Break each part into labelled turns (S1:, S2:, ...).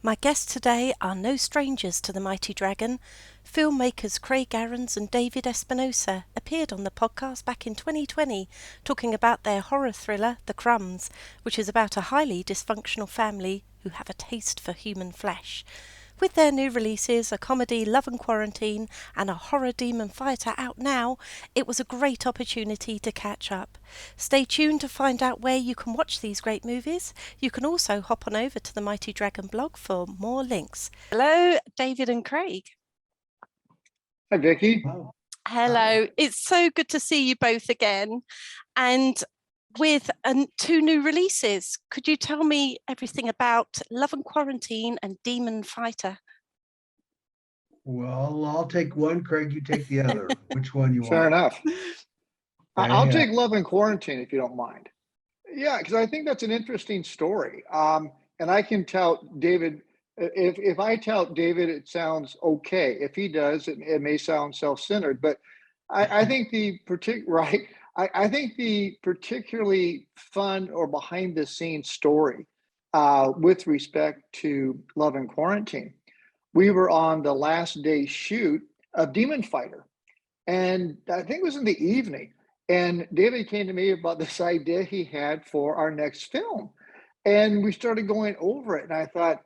S1: My guests today are no strangers to the mighty dragon. Filmmakers Craig Ahrens and David Espinosa appeared on the podcast back in 2020, talking about their horror thriller, The Crumbs, which is about a highly dysfunctional family who have a taste for human flesh. With their new releases, a comedy, Love and Quarantine, and a horror demon fighter out now, it was a great opportunity to catch up. Stay tuned to find out where you can watch these great movies. You can also hop on over to the Mighty Dragon blog for more links. Hello, David and Craig.
S2: Hi, Vicky.
S1: Hello. It's so good to see you both again. And with two new releases, could you tell me everything about Love and Quarantine and Demon Fighter?
S3: Well, I'll take one. Craig, you take the other. Which one you want?
S2: Fair enough. I'll
S3: Yeah.
S2: take Love and Quarantine if you don't mind. Yeah, because I think that's an interesting story. And I can tell David, if I tell David it sounds okay. If he does, it may sound self-centered. But I think I think the particularly fun or behind the scenes story with respect to Love and Quarantine, we were on the last day shoot of Demon Fighter. And I think it was in the evening. And David came to me about this idea he had for our next film. And we started going over it. And I thought,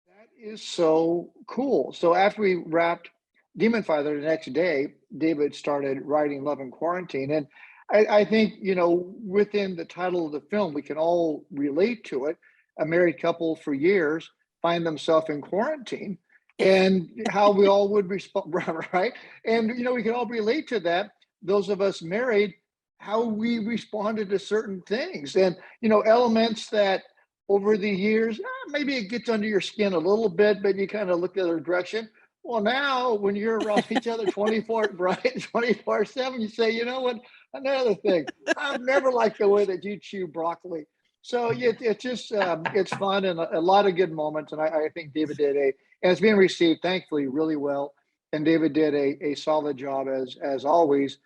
S2: that is so cool. So after we wrapped Demon Fighter the next day, David started writing Love and Quarantine. And I think, within the title of the film, we can all relate to it. A married couple for years find themselves in quarantine and how we all would respond, right? And, we can all relate to that. Those of us married, how we responded to certain things and, elements that over the years, maybe it gets under your skin a little bit, but you kind of look the other direction. Well, now when you're around each other 24, right, 24/7, you say, you know what, another thing, I've never liked the way that you chew broccoli. So it's just, it's fun and a lot of good moments. And I think David and it's being received, thankfully, really well. And David did a solid job as always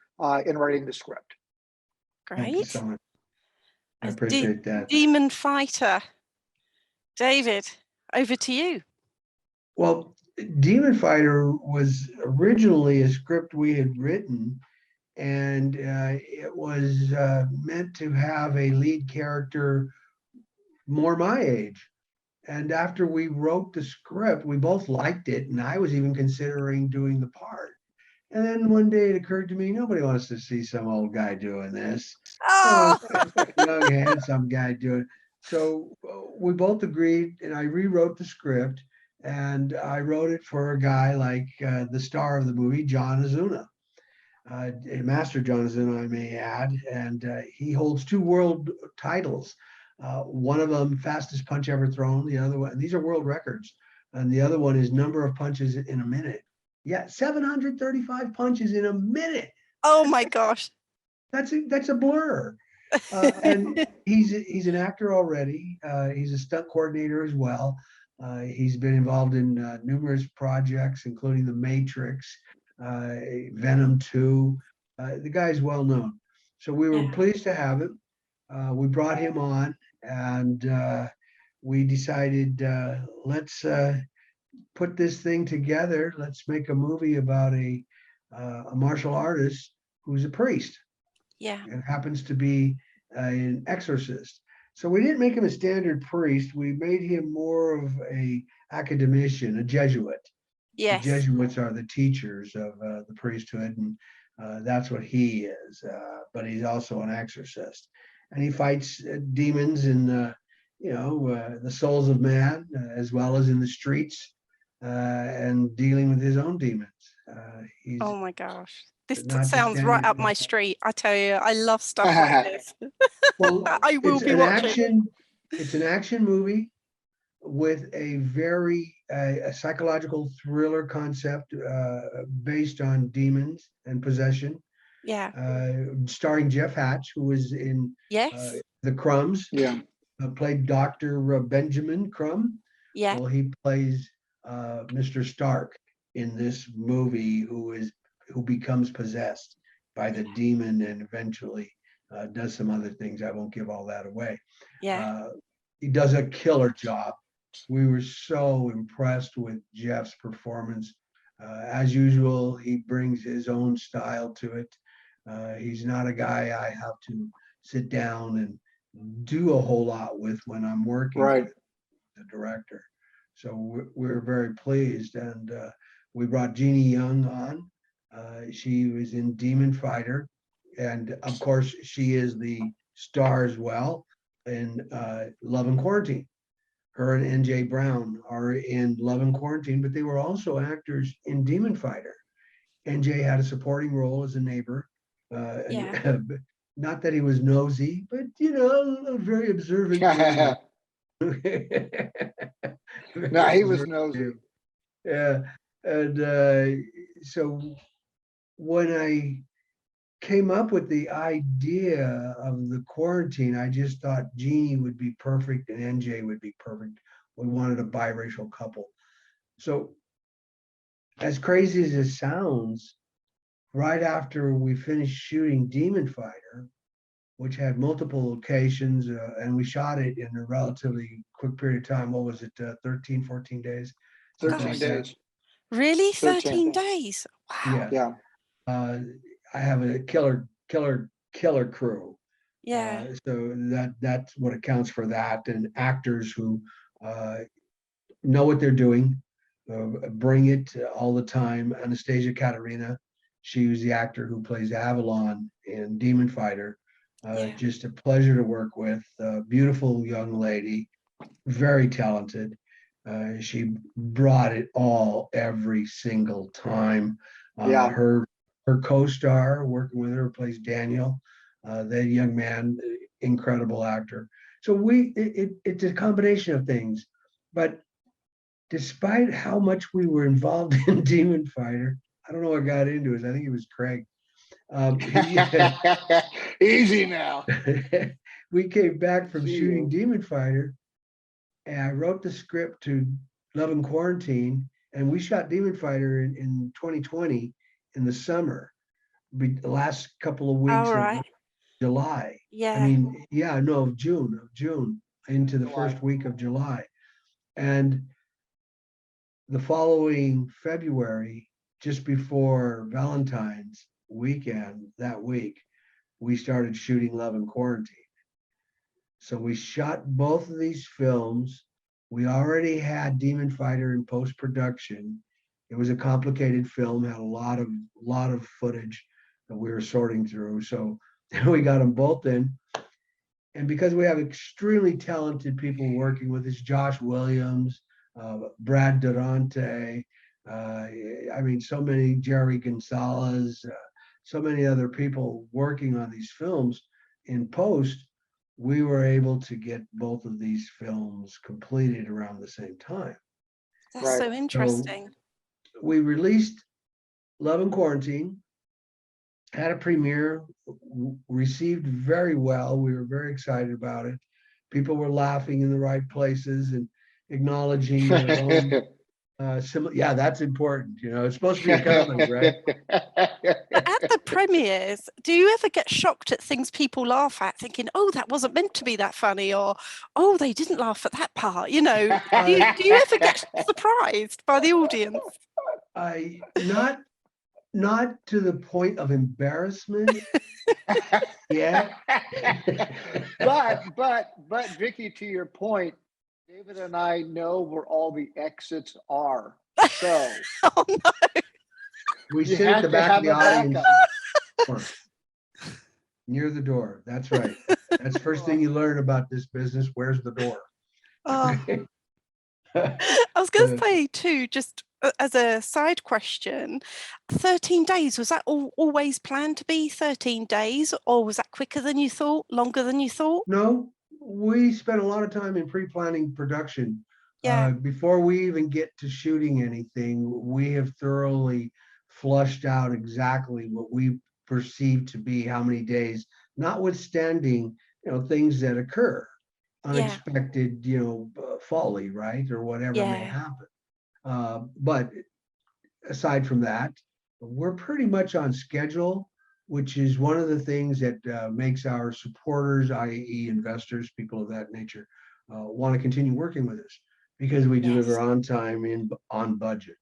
S2: in writing the script.
S1: Great.
S3: Thank you so much. I appreciate that.
S1: Demon Fighter. David, over to you.
S3: Well, Demon Fighter was originally a script we had written, and it was meant to have a lead character more my age. And after we wrote the script, we both liked it, and I was even considering doing the part. And then one day it occurred to me, nobody wants to see some old guy doing this.
S1: Oh,
S3: Young, handsome guy doing it. So we both agreed, and I rewrote the script, and I wrote it for a guy like the star of the movie, John Azuna, Master John Azuna, I may add, and he holds two world titles. One of them, fastest punch ever thrown. The other one, these are world records, and the other one is number of punches in a minute. Yeah, 735 punches in a minute.
S1: Oh my gosh.
S3: That's a blur. And he's an actor already. He's a stunt coordinator as well. He's been involved in numerous projects, including The Matrix, Venom 2. The guy's well known. So we were pleased to have him. We brought him on, and we decided, let's put this thing together. Let's make a movie about a martial artist who's a priest.
S1: Yeah.
S3: And happens to be an exorcist. So we didn't make him a standard priest. We made him more of a academician, a Jesuit.
S1: Yes.
S3: The Jesuits are the teachers of the priesthood, and that's what he is. But he's also an exorcist, and he fights demons in the souls of man, as well as in the streets, and dealing with his own demons.
S1: Oh my gosh. This
S3: not
S1: sounds right up my street. I tell you, I love stuff like this.
S3: Well,
S1: I will be watching.
S3: It's an action movie with a very a psychological thriller concept based on demons and possession.
S1: Yeah.
S3: Starring Jeff Hatch, who was in The Crumbs.
S2: Yeah.
S3: Played Dr. Benjamin Crumb.
S1: Yeah.
S3: Well, he plays Mr. Stark in this movie, who becomes possessed by the demon and eventually does some other things. I won't give all that away.
S1: Yeah.
S3: He does a killer job. We were so impressed with Jeff's performance. As usual, he brings his own style to it. He's not a guy I have to sit down and do a whole lot with when I'm working
S2: Right.
S3: with the director. So we're very pleased. And we brought Jeannie Young on. She was in Demon Fighter. And of course, she is the star as well in Love and Quarantine. Her and NJ Brown are in Love and Quarantine, but they were also actors in Demon Fighter. NJ had a supporting role as a neighbor.
S1: Yeah.
S3: Not that he was nosy, but a very observant neighbor.
S2: No,
S3: Very
S2: he was
S3: observant
S2: nosy.
S3: neighbor. Yeah. And so when I came up with the idea of the quarantine, I just thought Jeannie would be perfect and NJ would be perfect. We wanted a biracial couple. So as crazy as it sounds, right after we finished shooting Demon Fighter, which had multiple locations, and we shot it in a relatively quick period of time. What was it, 13, 14 days?
S2: 13
S1: Gosh.
S2: days.
S1: Really?
S2: 13.
S1: 13 days? Wow.
S3: Yes.
S2: Yeah.
S3: I have a killer crew.
S1: Yeah.
S3: So that's what accounts for that. And actors who know what they're doing, bring it all the time. Anastasia Katerina, she was the actor who plays Avalon in Demon Fighter.
S1: Yeah.
S3: Just a pleasure to work with. Beautiful young lady, very talented. She brought it all every single time.
S2: Yeah.
S3: Her co-star working with her plays Daniel, that young man, incredible actor. So it's a combination of things, but despite how much we were involved in Demon Fighter, I don't know what got into it. I think it was Craig.
S2: Easy now.
S3: We came back from
S2: See
S3: shooting
S2: you.
S3: Demon Fighter, and I wrote the script to Love and Quarantine, and we shot Demon Fighter in 2020 in the summer, the last couple of weeks
S1: All
S3: of
S1: right.
S3: July.
S1: Yeah.
S3: Of June into the
S2: July.
S3: first week of July. And the following February, just before Valentine's weekend that week, we started shooting Love and Quarantine. So we shot both of these films. We already had Demon Fighter in post-production. It was a complicated film, had a lot of footage that we were sorting through. So we got them both in. And because we have extremely talented people working with us, Josh Williams, Brad Durante, so many, Jerry Gonzalez, so many other people working on these films in post, we were able to get both of these films completed around the same time.
S1: That's
S2: Right.
S1: so interesting.
S3: We released Love and Quarantine, had a premiere, received very well. We were very excited about it. People were laughing in the right places and acknowledging their own yeah, that's important. It's supposed to be a comedy, right?
S1: But at the premieres, do you ever get shocked at things people laugh at, thinking, "Oh, that wasn't meant to be that funny," or "Oh, they didn't laugh at that part"? Do you ever get surprised by the audience?
S3: Not to the point of embarrassment. Yeah.
S2: but Vicky, to your point, David and I know where all the exits are. So
S1: Oh no!
S3: We
S2: you
S3: sit at
S2: have
S3: the
S2: to
S3: back of
S2: have
S3: the
S2: a
S3: audience,
S2: backup.
S3: near the door. That's right. That's the first thing you learn about this business. Where's the door?
S1: Oh, I was going to say too, just as a side question, 13 days, was that always planned to be 13 days, or was that quicker than you thought, longer than you thought?
S3: No, we spent a lot of time in pre-planning production.
S1: Yeah.
S3: Before we even get to shooting anything, we have thoroughly flushed out exactly what we perceive to be how many days, notwithstanding, things that occur,
S1: Yeah.
S3: unexpected, folly, right? Or whatever may
S1: Yeah.
S3: happen. But aside from that, we're pretty much on schedule, which is one of the things that makes our supporters, i.e. investors, people of that nature, want to continue working with us. because we
S1: Yes.
S3: deliver on time and on budget.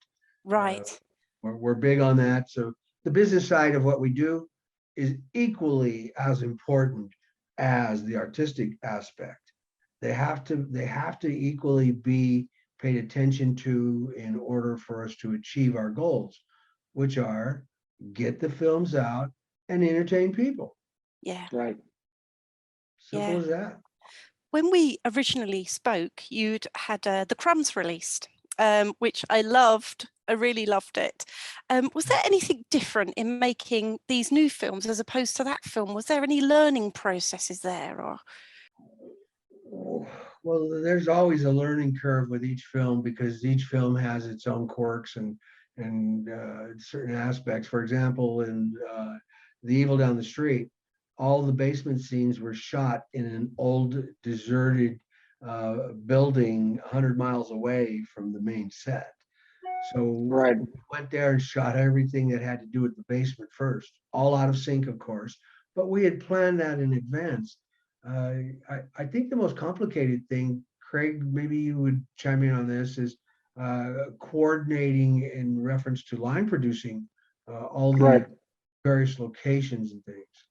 S1: Right.
S3: We're big on that. So the business side of what we do is equally as important as the artistic aspect. They have to equally be paid attention to in order for us to achieve our goals, which are get the films out and entertain people.
S1: Yeah.
S2: Right.
S3: Simple
S1: Yeah.
S3: as that.
S1: When we originally spoke, you'd had The Crumbs released, which I loved. I really loved it. Was there anything different in making these new films as opposed to that film? Was there any learning processes there? Or
S3: Well, there's always a learning curve with each film because each film has its own quirks and certain aspects. For example, in The Evil Down the Street, all the basement scenes were shot in an old deserted building 100 miles away from the main set. So
S2: Right.
S3: we went there and shot everything that had to do with the basement first, all out of sync, of course, but we had planned that in advance. I think the most complicated thing, Craig, maybe you would chime in on this, is coordinating in reference to line producing all the
S2: Right.
S3: various locations and things.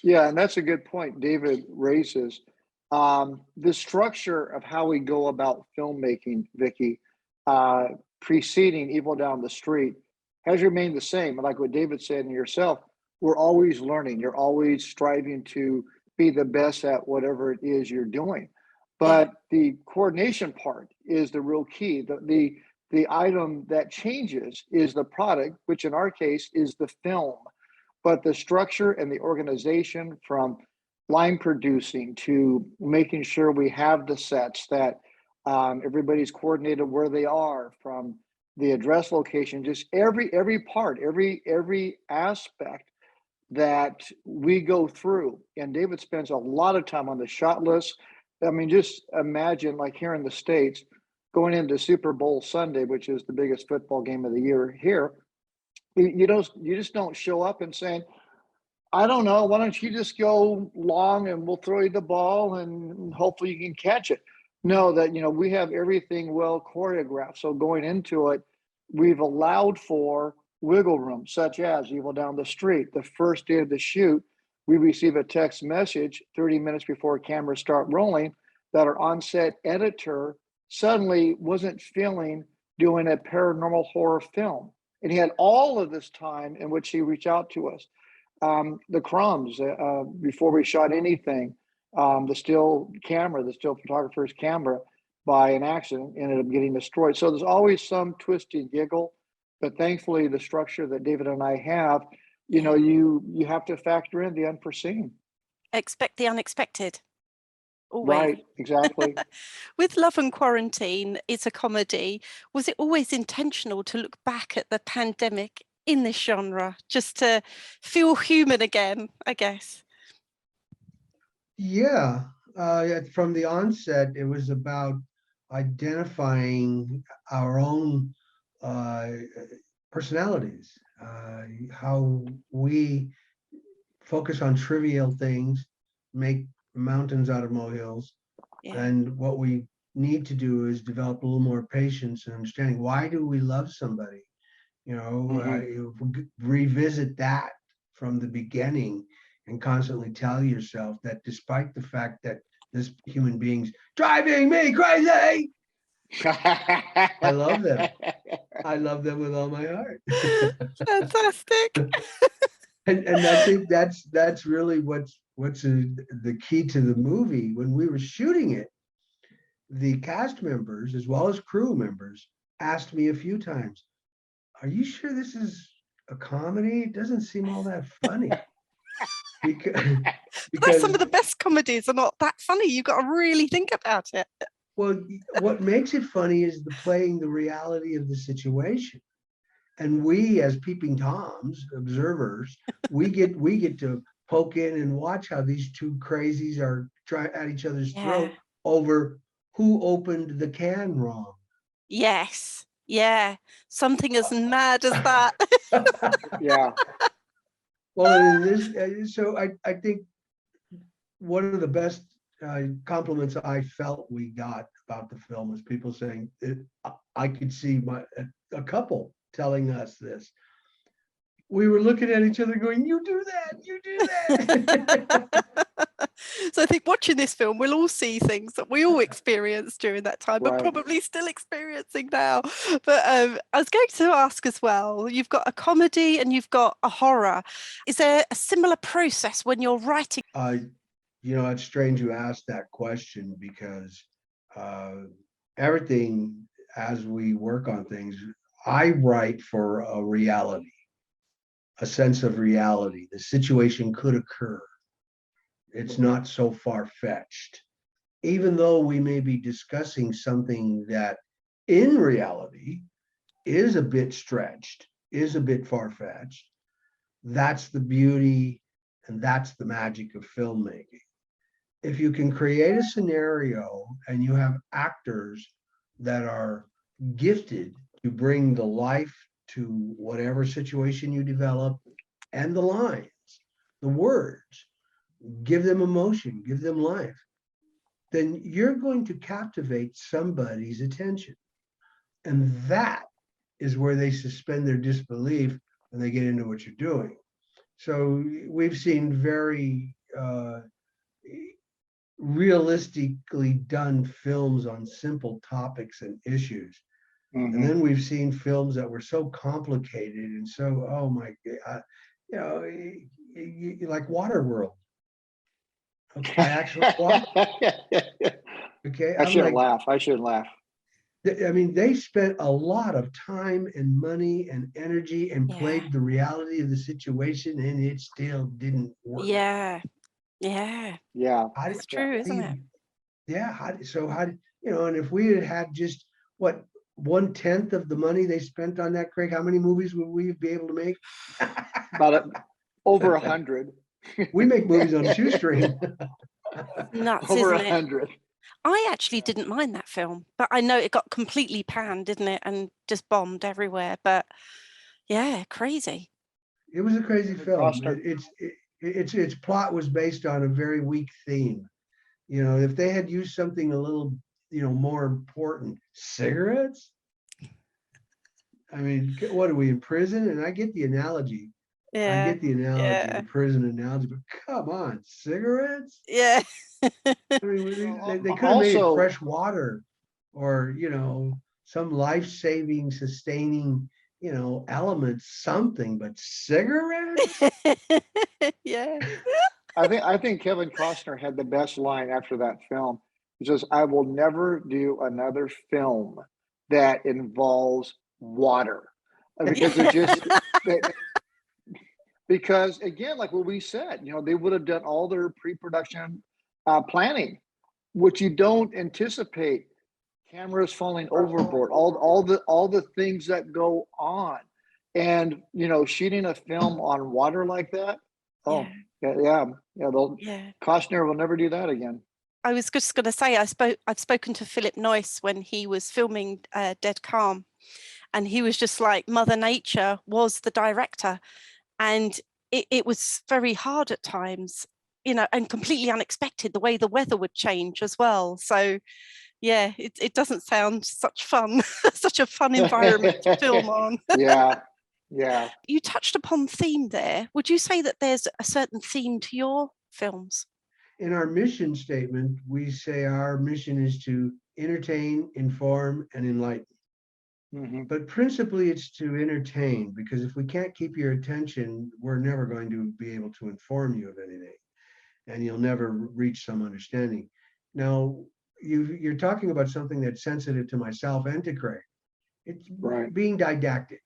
S2: Yeah, and that's a good point David raises. The structure of how we go about filmmaking, Vicky, uh, preceding Evil Down the Street has remained the same. Like what David said and yourself, we're always learning. You're always striving to be the best at whatever it is you're doing.
S1: yeah,
S2: But the coordination part is the real key. The item that changes is the product, which in our case is the film. But the structure and the organization, from line producing to making sure we have the sets, that everybody's coordinated where they are, from the address location, just every part, every aspect that we go through. And David spends a lot of time on the shot list. I mean, just imagine, like here in the States, going into Super Bowl Sunday, which is the biggest football game of the year here. You just don't show up and saying, I don't know, why don't you just go long and we'll throw you the ball and hopefully you can catch it. No, that we have everything well choreographed. So going into it, we've allowed for wiggle room, such as Evil Down the Street. The first day of the shoot, we receive a text message 30 minutes before cameras start rolling that our on-set editor suddenly wasn't feeling doing a paranormal horror film. And he had all of this time in which he reached out to us. The crumbs, before we shot anything, the still photographer's camera, by an accident, ended up getting destroyed. So there's always some twist and giggle, but thankfully the structure that David and I have, you have to factor in the unforeseen.
S1: expect the unexpected. Always.
S2: Right, exactly.
S1: With Love and Quarantine, it's a comedy. Was it always intentional to look back at the pandemic in this genre, just to feel human again, I guess?
S3: Yeah, from the onset, it was about identifying our own uh, personalities, how we focus on trivial things, make mountains out of molehills,
S1: Yeah.
S3: and what we need to do is develop a little more patience and understanding. Why do we love somebody? You revisit that from the beginning and constantly tell yourself that despite the fact that this human being's driving me crazy, I love them. I love them with all my heart.
S1: Fantastic.
S3: And I think that's really what's the key to the movie. When we were shooting it, the cast members as well as crew members asked me a few times, "Are you sure this is a comedy? It doesn't seem all that funny." because
S1: That's some
S3: because
S1: of the best comedies are not that funny. You've got to really think about it.
S3: well, what makes it funny is playing the reality of the situation. And we, as peeping toms, observers, we get to poke in and watch how these two crazies are trying at each other's throat over who opened the can wrong.
S1: Yes. Yeah. Something as mad as that.
S2: Yeah.
S3: Well, in this, so I think one of the best compliments I felt we got about the film was people saying I could see a couple telling us this. We were looking at each other going, you do that, you do that.
S1: So I think watching this film, we'll all see things that we all experienced during that time, but
S2: Right.
S1: probably still experiencing now. But I was going to ask as well, you've got a comedy and you've got a horror. Is there a similar process when you're writing?
S3: It's strange you asked that question because everything, as we work on things, I write for a reality, a sense of reality. The situation could occur. It's not so far-fetched. Even though we may be discussing something that in reality is a bit stretched, is a bit far-fetched, that's the beauty and that's the magic of filmmaking. If you can create a scenario and you have actors that are gifted to bring the life to whatever situation you develop, and the lines, the words, give them emotion, give them life, then you're going to captivate somebody's attention. And that is where they suspend their disbelief and they get into what you're doing. So we've seen very realistically done films on simple topics and issues.
S2: Mhm.
S3: And then we've seen films that were so complicated and so, oh my God, like Waterworld. Okay, I actually watched. Okay,
S2: I
S3: I'm
S2: shouldn't
S3: like,
S2: laugh. I shouldn't laugh.
S3: I mean, they spent a lot of time and money and energy and
S1: Yeah.
S3: played the reality of the situation, and it still didn't work.
S1: Yeah.
S2: Yeah.
S1: It's true, isn't it?
S3: Yeah. How did, and if we had had just what 1/10 of the money they spent on that, Craig, how many movies would we be able to make?
S2: About over 100.
S3: We make movies on a shoestring.
S1: Nuts,
S2: Over
S1: isn't it?
S2: 100.
S1: I actually didn't mind that film, but I know it got completely panned, didn't it? And just bombed everywhere. But yeah, crazy.
S3: It was a crazy film.
S2: Costner.
S3: Its plot was based on a very weak theme. If they had used something a little, more important, cigarettes. I mean, what are we in prison? And I get the analogy. I
S1: Yeah.
S3: get the analogy,
S1: Yeah.
S3: the prison analogy, but come on, cigarettes?
S1: Yeah.
S3: I mean,
S2: Well,
S3: they could have made it
S2: also,
S3: fresh water or, some life-saving, sustaining, element, something, but cigarettes?
S1: Yeah.
S2: I think Kevin Costner had the best line after that film. He says, "I will never do another film that involves water," because it just because again, like what we said, they would have done all their pre-production planning, which you don't anticipate. Cameras falling overboard, all the things that go on, and shooting a film on water like that. Oh, yeah.
S1: Yeah.
S2: Costner will never do that again.
S1: I was just going to say, I've spoken to Philip Noyce when he was filming Dead Calm, and he was just like, Mother Nature was the director, and it was very hard at times, and completely unexpected the way the weather would change as well. So yeah, it doesn't sound such fun, such a fun environment to film on.
S2: Yeah.
S1: You touched upon theme there. Would you say that there's a certain theme to your films?
S3: In our mission statement, we say our mission is to entertain, inform, and enlighten.
S2: Mhm.
S3: But principally, it's to entertain, because if we can't keep your attention, we're never going to be able to inform you of anything, and you'll never reach some understanding. Now, you're talking about something that's sensitive to myself and to Craig. It's
S2: Right.
S3: being didactic,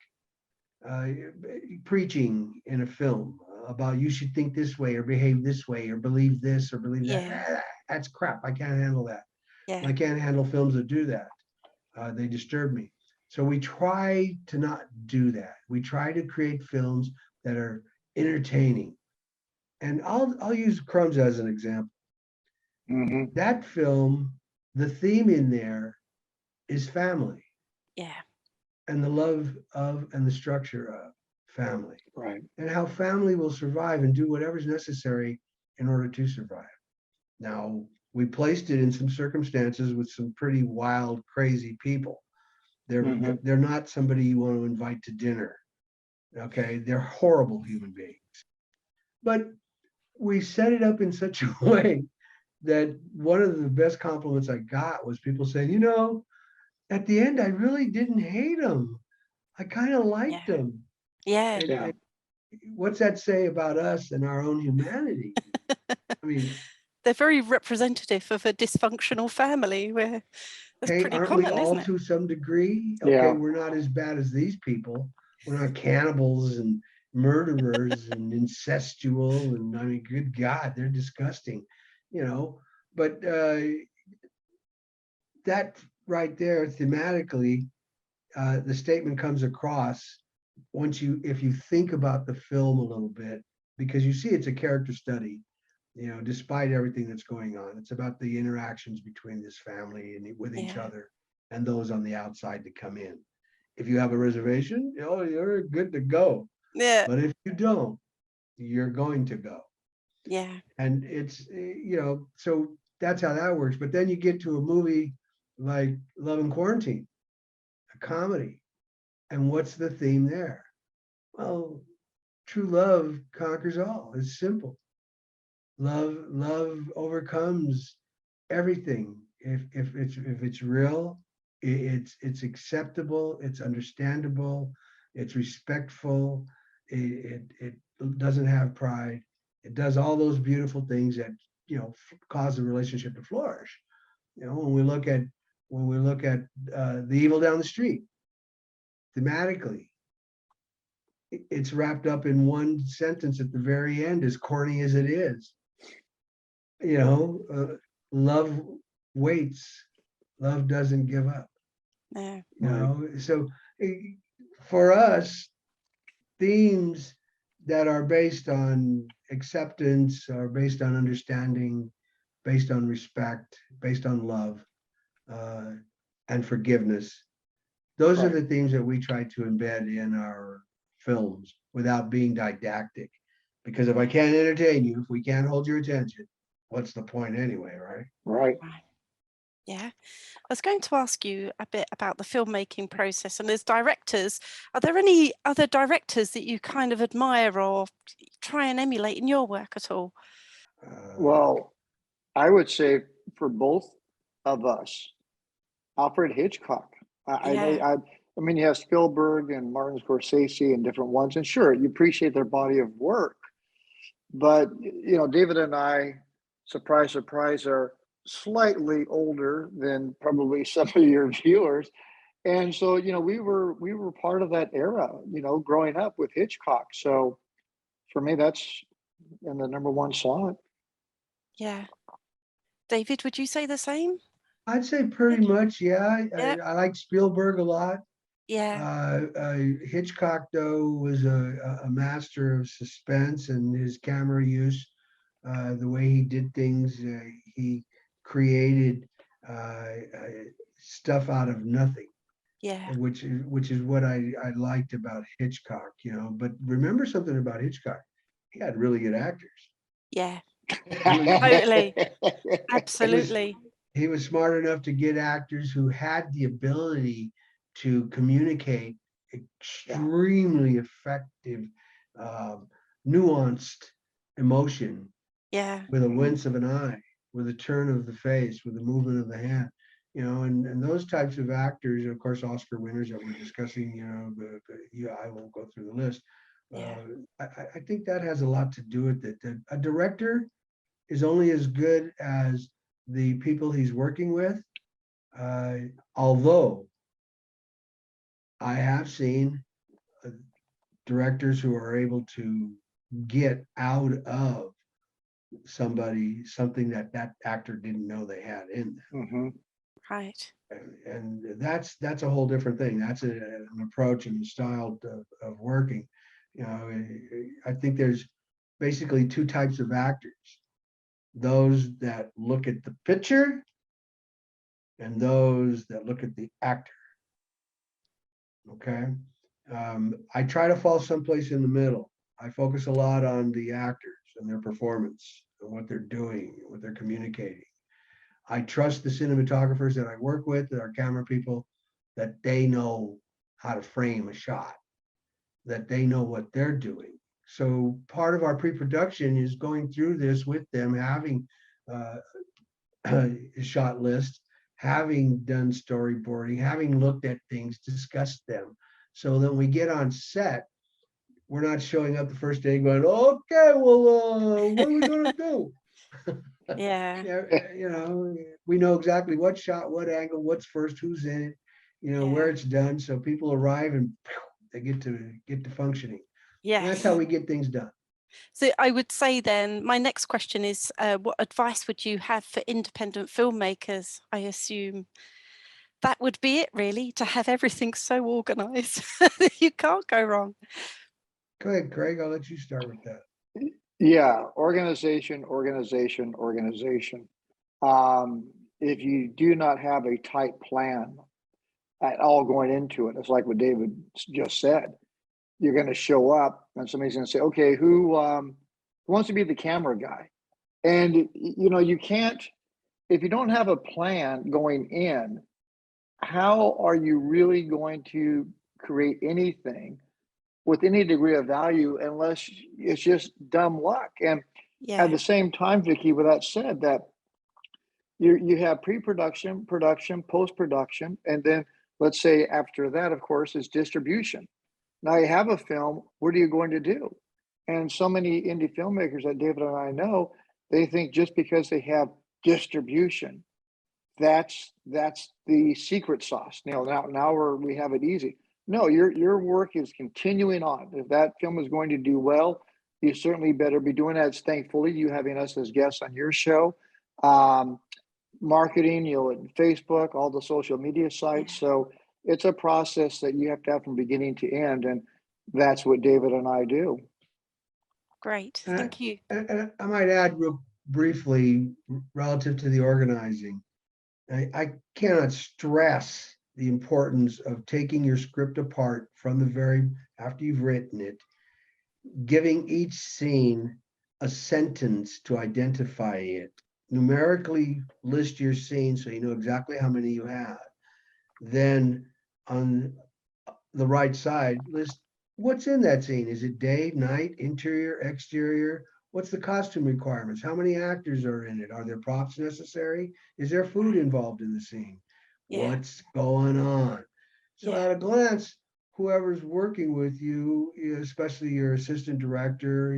S3: preaching in a film about you should think this way or behave this way or believe this or believe that.
S1: Yeah.
S3: That's crap. I can't handle that.
S1: Yeah.
S3: I can't handle films that do that. They disturb me. So we try to not do that. We try to create films that are entertaining. And I'll use Crumbs as an example.
S2: Mhm.
S3: That film, the theme in there is family.
S1: Yeah.
S3: And the love of and the structure of family.
S2: Right.
S3: And how family will survive and do whatever's necessary in order to survive. Now, we placed it in some circumstances with some pretty wild, crazy people. They're not somebody you want to invite to dinner. Okay, they're horrible human beings. But we set it up in such a way that one of the best compliments I got was people saying, you know, at the end, I really didn't hate them. I kind of liked
S1: Yeah.
S3: them.
S1: Yeah.
S3: And,
S2: Yeah.
S3: and what's that say about us and our own humanity? I mean,
S1: They're very representative of a dysfunctional family where that's
S3: hey,
S1: pretty
S3: aren't we
S1: common, isn't
S3: all
S1: it?
S3: to some degree? Okay,
S2: Yeah.
S3: we're not as bad as these people. We're not cannibals and murderers and incestual. And I mean, good God, they're disgusting, you know. But that right there, thematically, the statement comes across if you think about the film a little bit, because you see it's a character study, you know, despite everything that's going on. It's about the interactions between this family and with each
S1: Yeah.
S3: other and those on the outside to come in. If you have a reservation, you know, you're good to go.
S1: Yeah.
S3: But if you don't, you're going to go.
S1: Yeah.
S3: And it's, you know, so that's how that works. But then you get to a movie like Love and Quarantine, a comedy. And what's the theme there? Well, true love conquers all. It's simple. Love overcomes everything. If it's real, it's acceptable, it's understandable, it's respectful, it doesn't have pride. It does all those beautiful things that, you know, cause the relationship to flourish. You know, when we look at The Evil Down the Street, thematically, it's wrapped up in one sentence at the very end, as corny as it is. You know, love waits, love doesn't give up.
S1: Yeah.
S3: You
S2: Right.
S3: know, so for us, themes that are based on acceptance, are based on understanding, based on respect, based on love, uh, and forgiveness. Those are
S2: Right.
S3: the themes that we try to embed in our films without being didactic. Because if I can't entertain you, if we can't hold your attention, what's the point anyway, right?
S2: Right.
S1: Right. Yeah. I was going to ask you a bit about the filmmaking process. And as directors, are there any other directors that you kind of admire or try and emulate in your work at all?
S2: Well, I would say for both of us, Alfred Hitchcock. I know.
S1: Yeah.
S2: I mean, you have Spielberg and Martin Scorsese and different ones, and sure, you appreciate their body of work. But you know, David and I, surprise, surprise, are slightly older than probably some of your viewers, and so you know, we were part of that era. You know, growing up with Hitchcock. So for me, that's in the number one slot.
S1: Yeah. David, would you say the same?
S3: I'd say pretty much, yeah.
S1: Yeah.
S3: I like Spielberg a lot.
S1: Yeah.
S3: Hitchcock, though, was a master of suspense and his camera use, the way he did things. He created stuff out of nothing,
S1: Yeah.
S3: which is what I liked about Hitchcock, you know. But remember something about Hitchcock, he had really good actors.
S1: Yeah.
S3: He was,
S1: Totally.
S3: he was
S1: Absolutely.
S3: he was smart enough to get actors who had the ability to communicate extremely effective, um, nuanced emotion
S1: Yeah.
S3: with a wince of an eye, with a turn of the face, with a movement of the hand. You know, and those types of actors, of course, Oscar winners that we're discussing, you know, yeah, I won't go through the list.
S1: Yeah.
S3: I think that has a lot to do with it. That a director is only as good as the people he's working with. Although I have seen directors who are able to get out of somebody something that that actor didn't know they had in them.
S2: Hmm.
S1: Right.
S3: And that's a whole different thing. That's an approach and style of working. You know, I think there's basically two types of actors: those that look at the picture and those that look at the actor. Okay. I try to fall someplace in the middle. I focus a lot on the actors and their performance and what they're doing, what they're communicating. I trust the cinematographers that I work with, that our camera people, that they know how to frame a shot, that they know what they're doing. So part of our pre-production is going through this with them, having a shot list, having done storyboarding, having looked at things, discussed them. So then we get on set, we're not showing up the first day going, okay, well, what are we going to do?
S1: Yeah.
S3: You know, we know exactly what shot, what angle, what's first, who's in it, you know, where
S1: Yeah.
S3: it's done. So people arrive and they get to functioning. And that's
S1: Yes.
S3: how we get things done.
S1: So I would say then my next question is, what advice would you have for independent filmmakers? I assume that would be it, really, to have everything so organized that you can't go wrong.
S3: Go ahead, Craig. I'll let you start with that.
S2: Yeah, organization, organization, organization. If you do not have a tight plan at all going into it, it's like what David just said. You're going to show up, and somebody's going to say, "Okay, who wants to be the camera guy?" And you know, you can't if you don't have a plan going in. How are you really going to create anything with any degree of value unless it's just dumb luck? And at
S1: Yeah.
S2: the same time, Vicky, with that said, that you have pre-production, production, post-production, and then let's say after that, of course, is distribution. Now you have a film, what are you going to do? And so many indie filmmakers that David and I know, they think just because they have distribution, that's the secret sauce. You know, now we have it easy. No, your work is continuing on. If that film is going to do well, you certainly better be doing that. It's thankfully you having us as guests on your show. Um, Marketing, you know, Facebook, all the social media sites.
S1: Yeah.
S2: So it's a process that you have to have from beginning to end, and that's what David and I do.
S1: Great.
S3: And
S1: Thank you.
S3: I might add real briefly relative to the organizing. I cannot stress the importance of taking your script apart from the very after you've written it, giving each scene a sentence to identify it, numerically list your scene so you know exactly how many you have. Then on the right side, list what's in that scene. Is it day, night, interior, exterior? What's the costume requirements? How many actors are in it? Are there props necessary? Is there food involved in the scene?
S1: Yeah.
S3: What's going on? So
S1: Yeah.
S3: at a glance, whoever's working with you, especially your assistant director,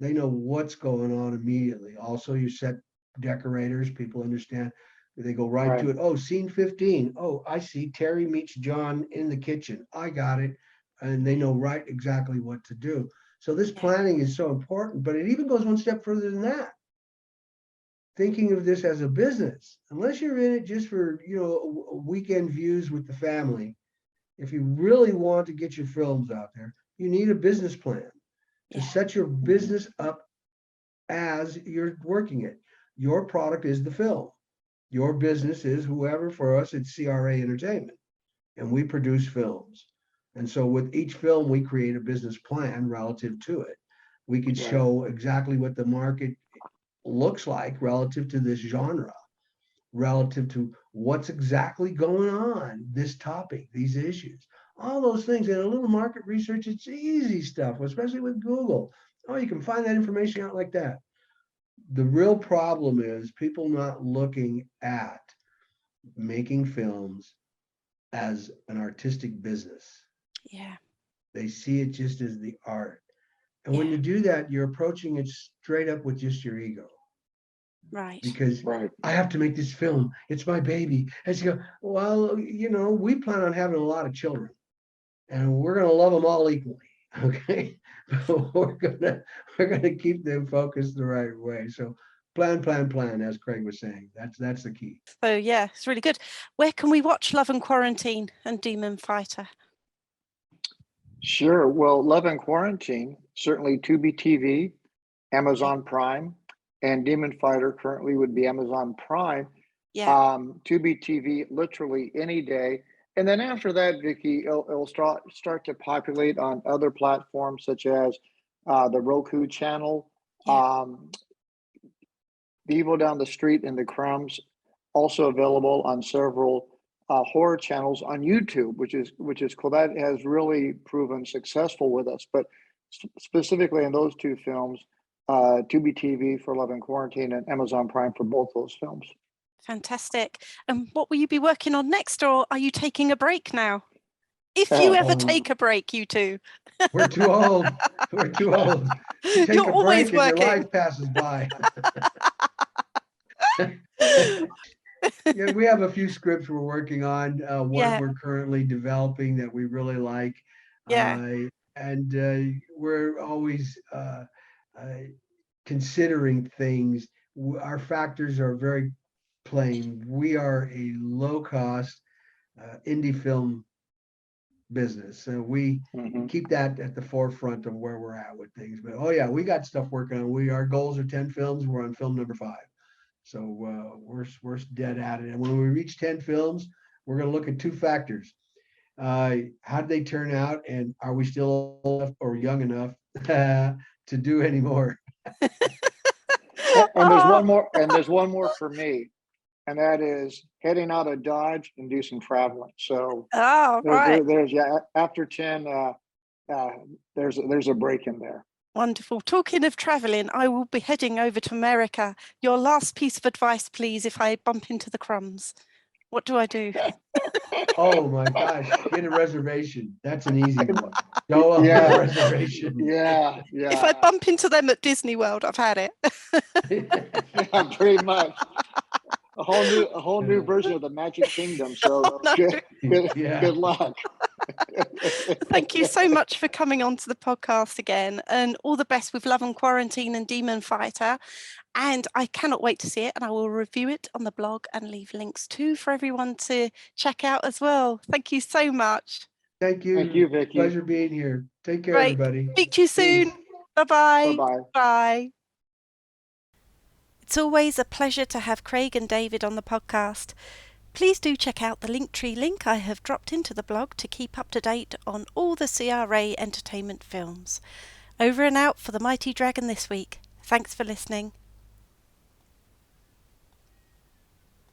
S3: they know what's going on immediately. Also, your set decorators, people understand. They go right
S2: Right.
S3: to it. Oh, scene 15. Oh, I see. Terry meets John in the kitchen. I got it. And they know right exactly what to do. So this
S1: Yeah.
S3: planning is so important, but it even goes one step further than that. Thinking of this as a business, unless you're in it just for, weekend views with the family, if you really want to get your films out there, you need a business plan to
S1: Yeah.
S3: set your
S2: Mhm.
S3: business up as you're working it. Your product is the film. Your business is whoever. For us, it's CRA Entertainment, and we produce films. And so with each film, we create a business plan relative to it. We could
S2: Right.
S3: show exactly what the market looks like relative to this genre, relative to what's exactly going on, this topic, these issues, all those things. And a little market research, it's easy stuff, especially with Google. Oh, you can find that information out like that. The real problem is people not looking at making films as an artistic business.
S1: Yeah.
S3: They see it just as the art. And when
S1: Yeah.
S3: you do that, you're approaching it straight up with just your ego.
S1: Right.
S3: Because
S2: Right.
S3: I have to make this film. It's my baby. And you go, well, we plan on having a lot of children, and we're going to love them all equally. Okay, but we're gonna keep them focused the right way. So plan, plan, plan, as Craig was saying. That's the key.
S1: So yeah, it's really good. Where can we watch Love and Quarantine and Demon Fighter?
S2: Sure. Well, Love and Quarantine, certainly Tubi TV, Amazon Prime, and Demon Fighter currently would be Amazon Prime.
S1: Yeah.
S2: Tubi TV, literally any day. And then after that, Vicky, it'll start to populate on other platforms such as the Roku channel,
S1: Yeah.
S2: um, The Evil Down the Street and The Crumbs, also available on several horror channels on YouTube, which is cool. That has really proven successful with us. But specifically in those two films, Tubi TV for Love and Quarantine and Amazon Prime for both those films.
S1: Fantastic. And what will you be working on next, or are you taking a break now? If you ever take a break, you two.
S3: We're too old. We're too old. You take
S1: You're
S3: a
S1: always
S3: break and your
S1: working.
S3: life passes by. Yeah, we have a few scripts we're working on. One we're currently developing that we really like. And we're always considering things. Our factors are very plain. We are a low-cost indie film business. So we keep that at the forefront of where we're at with things. But oh yeah, we got stuff working on. Our goals are 10 films. We're on film number 5. So we're dead at it. And when we reach 10 films, we're going to look at 2 factors. How did they turn out, and are we still old enough or young enough to do any more?
S2: And there's one more for me, and that is heading out of Dodge and do some traveling. So there's after 10, there's a break in there.
S1: Wonderful. Talking of traveling, I will be heading over to America. Your last piece of advice, please, if I bump into the crumbs. What do I do?
S3: Oh my gosh, get a reservation. That's an easy one. Go up with a reservation.
S2: Yeah.
S1: If I bump into them at Disney World, I've had it.
S2: Yeah, pretty much. A whole new version of the Magic Kingdom. So good luck.
S1: Thank you so much for coming on to the podcast again, and all the best with Love and Quarantine and Demon Fighter. And I cannot wait to see it, and I will review it on the blog and leave links too for everyone to check out as well. Thank you so much.
S3: Thank you.
S2: Thank you, Vicky.
S3: Pleasure being here. Take care, everybody.
S1: Speak to you soon. Bye-bye.
S2: Bye-bye.
S1: Bye. It's always a pleasure to have Craig and David on the podcast. Please do check out the Linktree link I have dropped into the blog to keep up to date on all the CRA Entertainment films. Over and out for The Mighty Dragon this week. Thanks for listening.